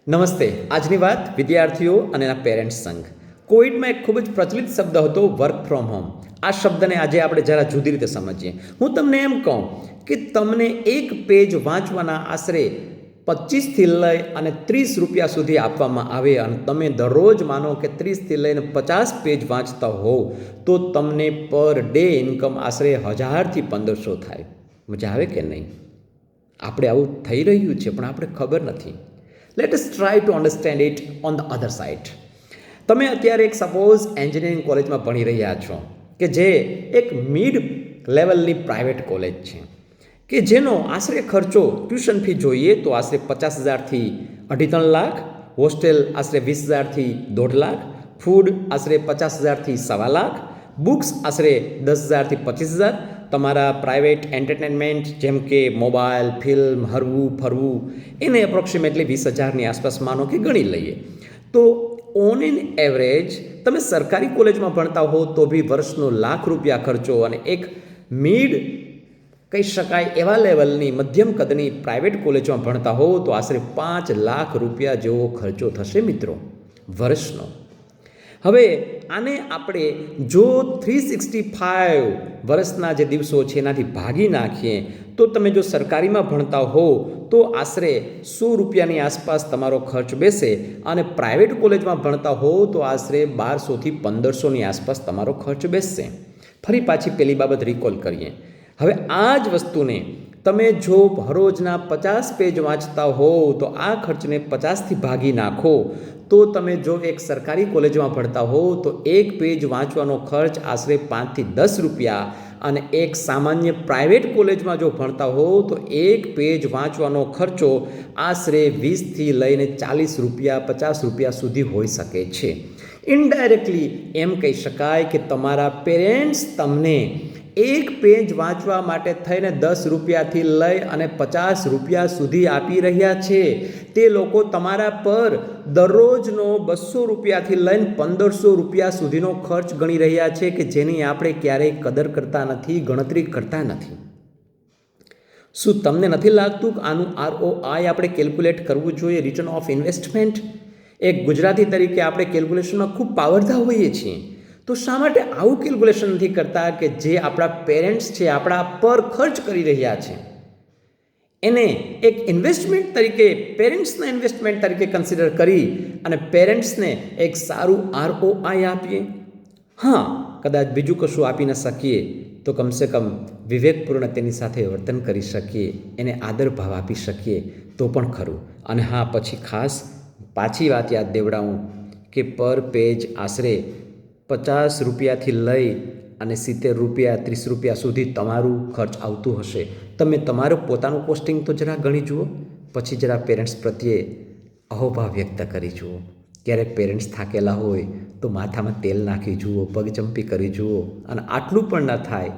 નમસ્તે. આજની વાત વિદ્યાર્થીઓ અને એના પેરેન્ટ્સ સંઘ. કોવિડમાં એક ખૂબ જ પ્રચલિત શબ્દ હતો વર્ક ફ્રોમ હોમ. આ શબ્દને આજે આપણે જરા જુદી રીતે સમજીએ. હું તમને એમ કહું કે તમને એક પેજ વાંચવાના આશરે 25થી લઈ અને 30 રૂપિયા સુધી આપવામાં આવે અને તમે દરરોજ માનો કે 30થી લઈને 50 પેજ વાંચતા હોવ તો તમને પર ડે ઇન્કમ આશરે 1000થી 1500 થાય. મજા આવે કે નહીં? આપણે આવું થઈ રહ્યું છે પણ આપણે ખબર નથી. Let us try to understand it on the other side. તમે અત્યારે એક સપોઝ એન્જિનિયરિંગ કોલેજમાં ભણી રહ્યા છો કે જે એક મિડ લેવલની પ્રાઇવેટ કોલેજ છે કે જેનો આશરે ખર્ચો ટ્યુશન ફી જોઈએ તો આશરે 50,000થી 2.5 લાખ, હોસ્ટેલ આશરે 20,000થી 1.5 લાખ, ફૂડ આશરે 50,000થી 1.25 લાખ, બુક્સ આશરે 10,000થી 25,000, તમારા પ્રાઇવેટ એન્ટરટેનમેન્ટ જેમ કે મોબાઈલ, ફિલ્મ, હરવું ફરવું એને એપ્રોક્સિમેટલી 20,000ની આસપાસ માનો કે ગણી લઈએ. તો ઓન એન એવરેજ તમે સરકારી કોલેજમાં ભણતા હો તો બી વર્ષનો ₹1,00,000 ખર્ચો અને એક મિડ કહી શકાય એવા લેવલની મધ્યમ કદની પ્રાઇવેટ કોલેજમાં ભણતા હો તો આશરે ₹5 લાખ જેવો ખર્ચો થશે મિત્રો, વર્ષનો. હવે આને આપણે જો 365 વર્ષના જે દિવસો છે એનાથી ભાગી નાખીએ તો તમે જો સરકારીમાં ભણતા હો તો આશરે ₹100ની આસપાસ તમારો ખર્ચ બેસે અને પ્રાઇવેટ કોલેજમાં ભણતા હો તો આશરે 1200થી 1500ની આસપાસ તમારો ખર્ચ બેસશે. ફરી પાછી પેલી બાબત રિકોલ કરીએ. હવે આ જ વસ્તુને તમે જો હરોજના 50 પેજ વાંચતા હો તો આ ખર્ચને 50થી ભાગી નાખો તો તમે જો એક સરકારી કોલેજમાં ભણતા હો તો એક પેજ વાંચવાનો ખર્ચ આશરે 5થી 10 રૂપિયા અને એક સામાન્ય પ્રાઇવેટ કોલેજમાં જો ભણતા હો તો એક પેજ વાંચવાનો ખર્ચો આશરે 20થી લઈને 40 રૂપિયા 50 રૂપિયા સુધી હોઈ શકે છે. ઇનડાયરેક્ટલી એમ કહી શકાય કે તમારા પેરેન્ટ્સ તમને એક પેજ વાંચવા માટે થઈને 10 રૂપિયાથી લઈ અને 50 રૂપિયા સુધી આપી રહ્યા છે. તે લોકો તમારા પર દરરોજનો 200 રૂપિયાથી લઈને 1500 રૂપિયા સુધીનો ખર્ચ ગણી રહ્યા છે કે જેની આપણે ક્યારેય કદર કરતા નથી, ગણતરી કરતા નથી. શું તમને નથી લાગતું કે આનું ROI આપણે કેલ્ક્યુલેટ કરવું જોઈએ, રિટર્ન ઓફ ઇન્વેસ્ટમેન્ટ? એક ગુજરાતી તરીકે આપણે કેલ્ક્યુલેશનમાં ખૂબ પાવરધા હોઈએ છીએ. તો શા માટે આવું કેલ્ક્યુલેશન નથી કરતા કે જે આપણા પેરેન્ટ્સ છે આપણા પર ખર્ચ કરી રહ્યા છે એને એક ઇન્વેસ્ટમેન્ટ તરીકે, પેરેન્ટ્સના ઇન્વેસ્ટમેન્ટ તરીકે કન્સિડર કરી અને પેરેન્ટ્સને એક સારું ROI આપીએ? હા, કદાચ બીજું કશું આપી ન શકીએ તો કમસે કમ વિવેકપૂર્ણ તેની સાથે વર્તન કરી શકીએ, એને આદર ભાવ આપી શકીએ તો પણ ખરું. અને હા, પછી ખાસ પાછી વાત યાદ દેવડાવું કે પર પેજ આશરે 50 રૂપિયાથી લઈ અને 70 રૂપિયા 30 રૂપિયા સુધી તમારું ખર્ચ આવતું હશે. તમે તમારું પોતાનું કોસ્ટિંગ તો જરા ગણી જુઓ, પછી જરા પેરેન્ટ્સ પ્રત્યે અહોભાવ વ્યક્ત કરી જુઓ. ક્યારેક પેરેન્ટ્સ થાકેલા હોય તો માથામાં તેલ નાખી જુઓ, પગચંપી કરી જુઓ અને આટલું પણ ન થાય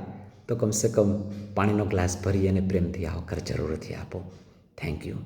તો કમસે કમ પાણીનો ગ્લાસ ભરી અને પ્રેમથી આવકાર જરૂરથી આપો. Thank you.